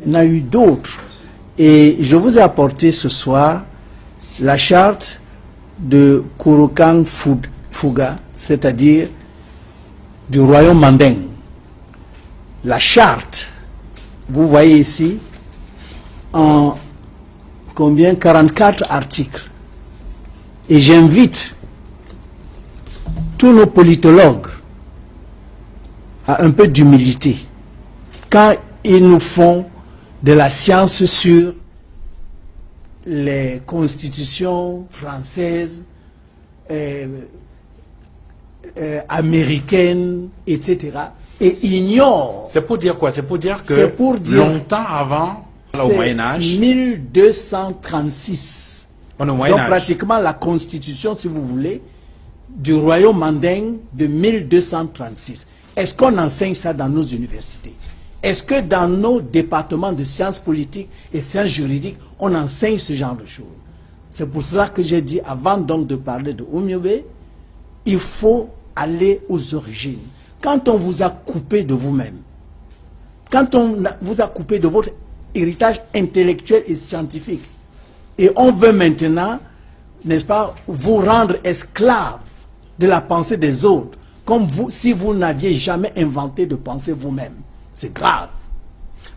Il y en a eu d'autres. Et je vous ai apporté ce soir la charte de Kouroukan Fouga, c'est-à-dire du royaume manding. La charte, vous voyez ici, en combien 44 articles. Et j'invite tous nos politologues à un peu d'humilité quand ils nous font de la science sur les constitutions françaises, américaines, etc. et ignorent. C'est pour dire quoi? C'est pour dire que longtemps avant, au Moyen-Âge, 1236. Donc pratiquement la constitution, si vous voulez, du royaume manding de 1236. Est-ce qu'on enseigne ça dans nos universités? Est-ce que dans nos départements de sciences politiques et sciences juridiques, on enseigne ce genre de choses? C'est pour cela que j'ai dit, avant donc de parler de Oumyobé, il faut aller aux origines. Quand on vous a coupé de vous-même, quand on vous a coupé de votre héritage intellectuel et scientifique, et on veut maintenant, n'est-ce pas, vous rendre esclave de la pensée des autres, comme vous, si vous n'aviez jamais inventé de penser vous-même. C'est grave.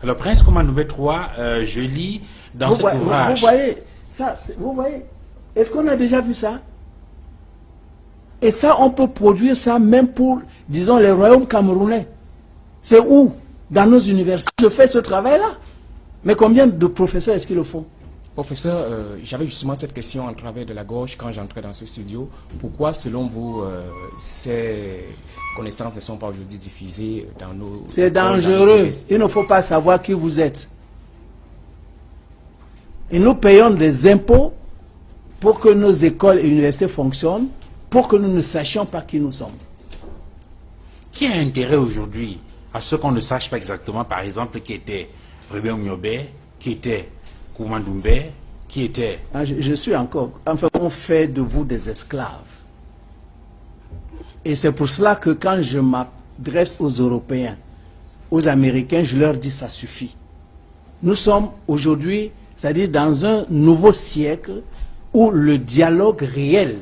Alors, Prince Coumanoubé III, je lis dans cet ouvrage. Vous voyez, ça, vous voyez, est-ce qu'on a déjà vu ça? Et ça, on peut produire ça même pour, disons, les royaumes camerounais. C'est où? Dans nos universités. Je fais ce travail-là. Mais combien de professeurs est-ce qu'ils le font? Professeur, j'avais justement cette question en travers de la gorge quand j'entrais dans ce studio. Pourquoi, selon vous, ces connaissances ne sont pas aujourd'hui diffusées dans nos... C'est dangereux. Il ne faut pas savoir qui vous êtes. Et nous payons des impôts pour que nos écoles et universités fonctionnent, pour que nous ne sachions pas qui nous sommes. Qui a intérêt aujourd'hui à ce qu'on ne sache pas exactement, par exemple, qui était Rubé Oumyobé, qui était Koumandoumbé, qui était... Je suis encore... Enfin, on fait de vous des esclaves. Et c'est pour cela que quand je m'adresse aux Européens, aux Américains, je leur dis ça suffit. Nous sommes aujourd'hui, c'est-à-dire dans un nouveau siècle où le dialogue réel,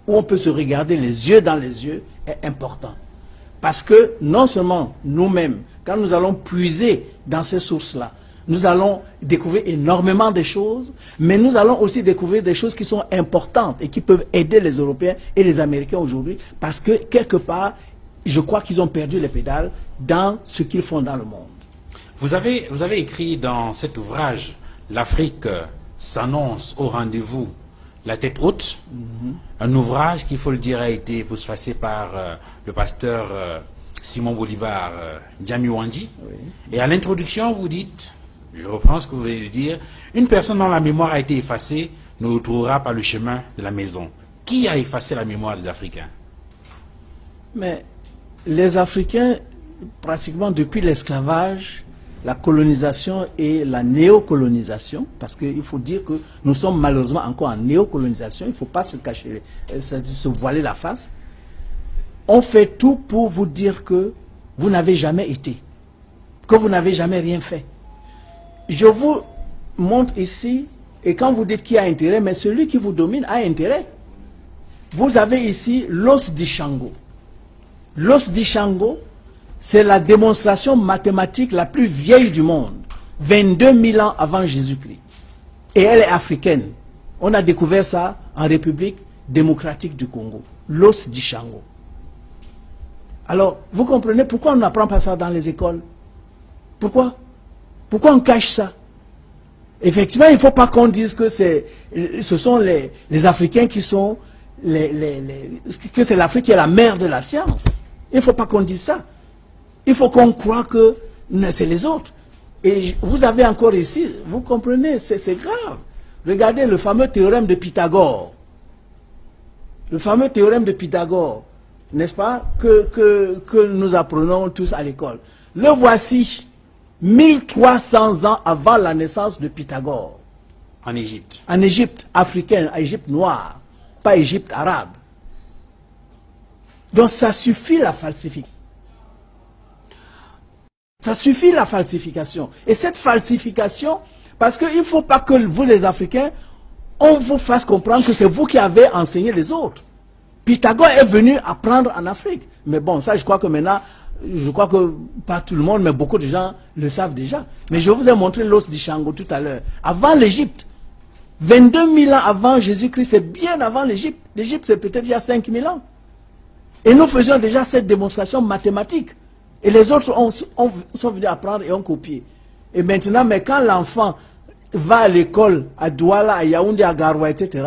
où on peut se regarder les yeux dans les yeux, est important. Parce que non seulement nous-mêmes, quand nous allons puiser dans ces sources-là, nous allons découvrir énormément de choses, mais nous allons aussi découvrir des choses qui sont importantes et qui peuvent aider les Européens et les Américains aujourd'hui, parce que quelque part, je crois qu'ils ont perdu les pédales dans ce qu'ils font dans le monde. Vous avez écrit dans cet ouvrage, l'Afrique s'annonce au rendez-vous, la tête haute, un ouvrage qui, il faut le dire, a été postfacé par le pasteur Simon Bolivar Djamilwandji. Oui. Et à l'introduction, vous dites, je reprends ce que vous venez de dire, une personne dont la mémoire a été effacée ne retrouvera pas le chemin de la maison. Qui a effacé la mémoire des Africains? Mais les Africains, pratiquement depuis l'esclavage, la colonisation et la néocolonisation, parce qu'il faut dire que nous sommes malheureusement encore en néocolonisation, il ne faut pas se cacher, se voiler la face. On fait tout pour vous dire que vous n'avez jamais été, que vous n'avez jamais rien fait. Je vous montre ici, et quand vous dites qui a intérêt, mais celui qui vous domine a intérêt. Vous avez ici l'os d'Ishango. L'os d'Ishango, c'est la démonstration mathématique la plus vieille du monde, 22 000 ans avant Jésus-Christ. Et elle est africaine. On a découvert ça en République démocratique du Congo. L'os d'Ishango. Alors, vous comprenez pourquoi on n'apprend pas ça dans les écoles? Pourquoi? Pourquoi on cache ça? Effectivement, il ne faut pas qu'on dise que ce sont les Africains qui sont... que c'est l'Afrique qui est la mère de la science. Il ne faut pas qu'on dise ça. Il faut qu'on croie que c'est les autres. Et vous avez encore ici, vous comprenez, c'est grave. Regardez le fameux théorème de Pythagore. Le fameux théorème de Pythagore, n'est-ce pas, que nous apprenons tous à l'école. Le voici, 1300 ans avant la naissance de Pythagore. En Égypte. En Égypte africaine, Égypte noire, pas Égypte arabe. Donc ça suffit la falsification. Ça suffit la falsification. Et cette falsification, parce qu'il ne faut pas que vous les Africains, on vous fasse comprendre que c'est vous qui avez enseigné les autres. Pythagore est venu apprendre en Afrique. Mais bon, ça je crois que maintenant, je crois que pas tout le monde, mais beaucoup de gens le savent déjà. Mais je vous ai montré l'os d'Ishango tout à l'heure. Avant l'Égypte, 22 000 ans avant Jésus-Christ, c'est bien avant l'Égypte. L'Égypte, c'est peut-être il y a 5 000 ans. Et nous faisions déjà cette démonstration mathématique. Et les autres sont venus apprendre et ont copié. Et maintenant, mais quand l'enfant va à l'école, à Douala, à Yaoundé, à Garoua, etc.,